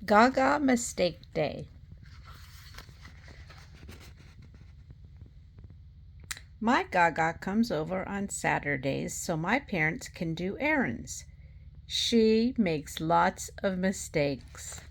Gaga Mistake Day. My Gaga comes over on Saturdays so my parents can do errands. She makes lots of mistakes.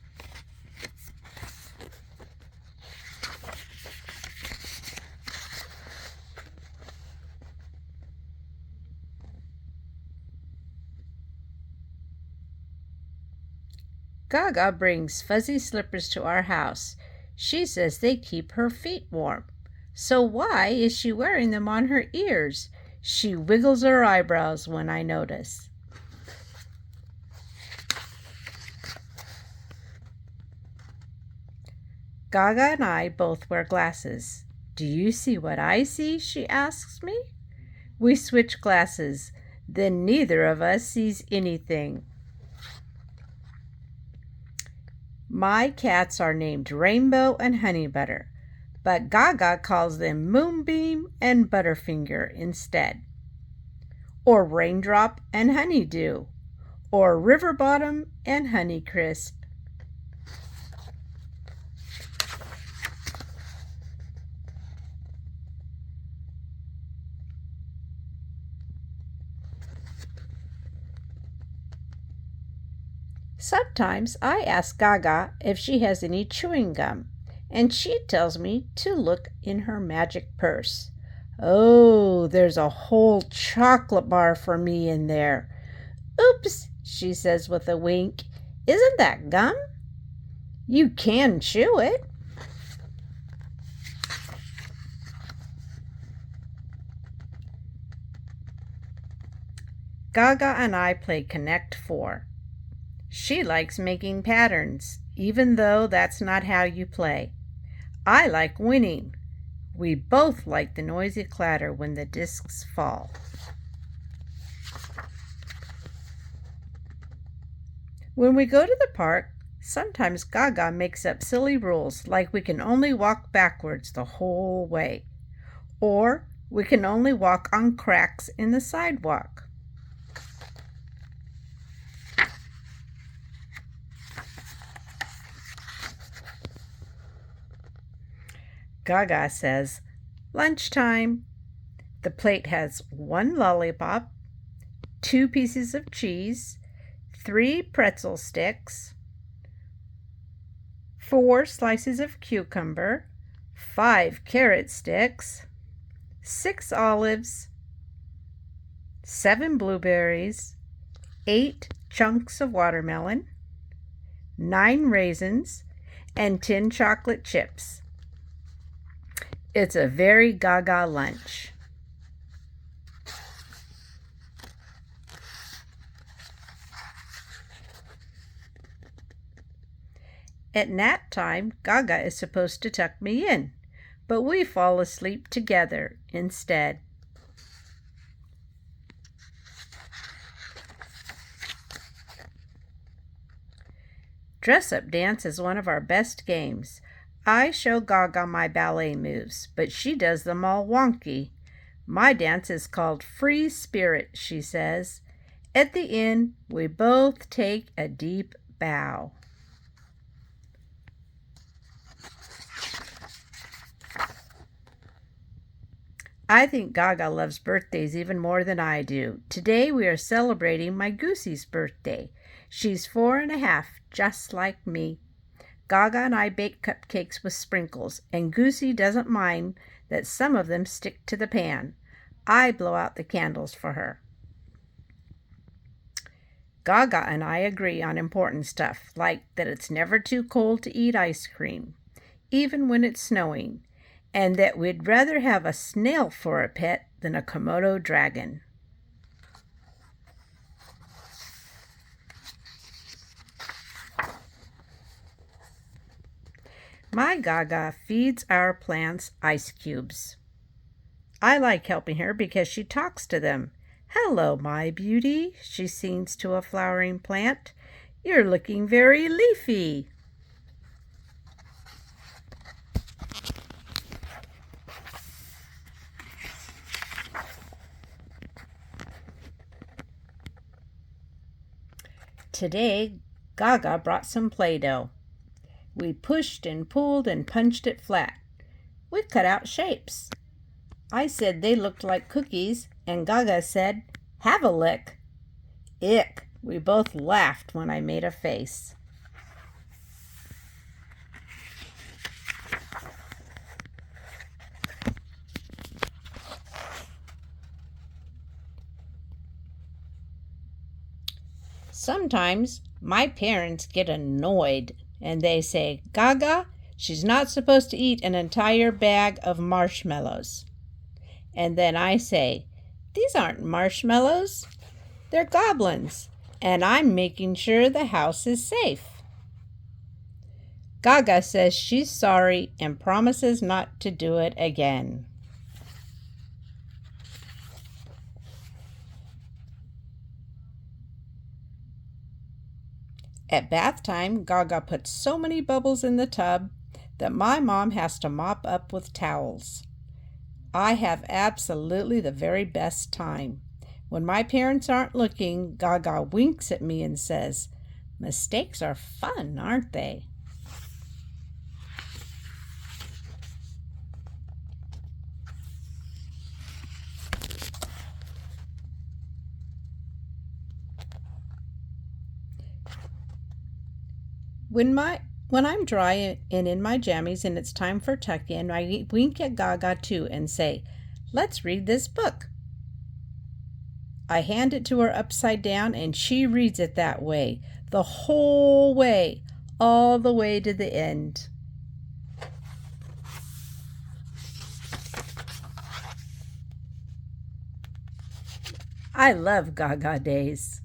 Gaga brings fuzzy slippers to our house. She says they keep her feet warm. So why is she wearing them on her ears? She wiggles her eyebrows when I notice. Gaga and I both wear glasses. Do you see what I see? She asks me. We switch glasses. Then neither of us sees anything. My cats are named Rainbow and Honey Butter, but Gaga calls them Moonbeam and Butterfinger instead. Or Raindrop and Honeydew, or River Bottom and Honeycrisp. Sometimes I ask Gaga if she has any chewing gum, and she tells me to look in her magic purse. Oh, there's a whole chocolate bar for me in there. Oops, she says with a wink. Isn't that gum? You can chew it. Gaga and I play Connect 4. She likes making patterns, even though that's not how you play. I like winning. We both like the noisy clatter when the discs fall. When we go to the park, sometimes Gaga makes up silly rules like we can only walk backwards the whole way, or we can only walk on cracks in the sidewalk. Gaga says, "Lunchtime." The plate has 1 lollipop, 2 pieces of cheese, 3 pretzel sticks, 4 slices of cucumber, 5 carrot sticks, 6 olives, 7 blueberries, 8 chunks of watermelon, 9 raisins, and 10 chocolate chips. It's a very Gaga lunch. At nap time, Gaga is supposed to tuck me in, but we fall asleep together instead. Dress-up dance is one of our best games. I show Gaga my ballet moves, but she does them all wonky. My dance is called Free Spirit, she says. At the end, we both take a deep bow. I think Gaga loves birthdays even more than I do. Today we are celebrating my Goosey's birthday. She's 4.5, just like me. Gaga and I bake cupcakes with sprinkles, and Goosey doesn't mind that some of them stick to the pan. I blow out the candles for her. Gaga and I agree on important stuff, like that it's never too cold to eat ice cream, even when it's snowing, and that we'd rather have a snail for a pet than a Komodo dragon. My Gaga feeds our plants ice cubes. I like helping her because she talks to them. "Hello, my beauty," she sings to a flowering plant. "You're looking very leafy." Today, Gaga brought some Play-Doh. We pushed and pulled and punched it flat. We cut out shapes. I said they looked like cookies, and Gaga said, "Have a lick." Ick! We both laughed when I made a face. Sometimes my parents get annoyed and they say, "Gaga, she's not supposed to eat an entire bag of marshmallows." And then I say, "These aren't marshmallows, they're goblins, and I'm making sure the house is safe." Gaga says she's sorry and promises not to do it again. At bath time, Gaga puts so many bubbles in the tub that my mom has to mop up with towels. I have absolutely the very best time. When my parents aren't looking, Gaga winks at me and says, "Mistakes are fun, aren't they?" When I'm dry and in my jammies and it's time for tuck-in, I wink at Gaga too and say, "Let's read this book." I hand it to her upside down and she reads it that way, the whole way, all the way to the end. I love Gaga days.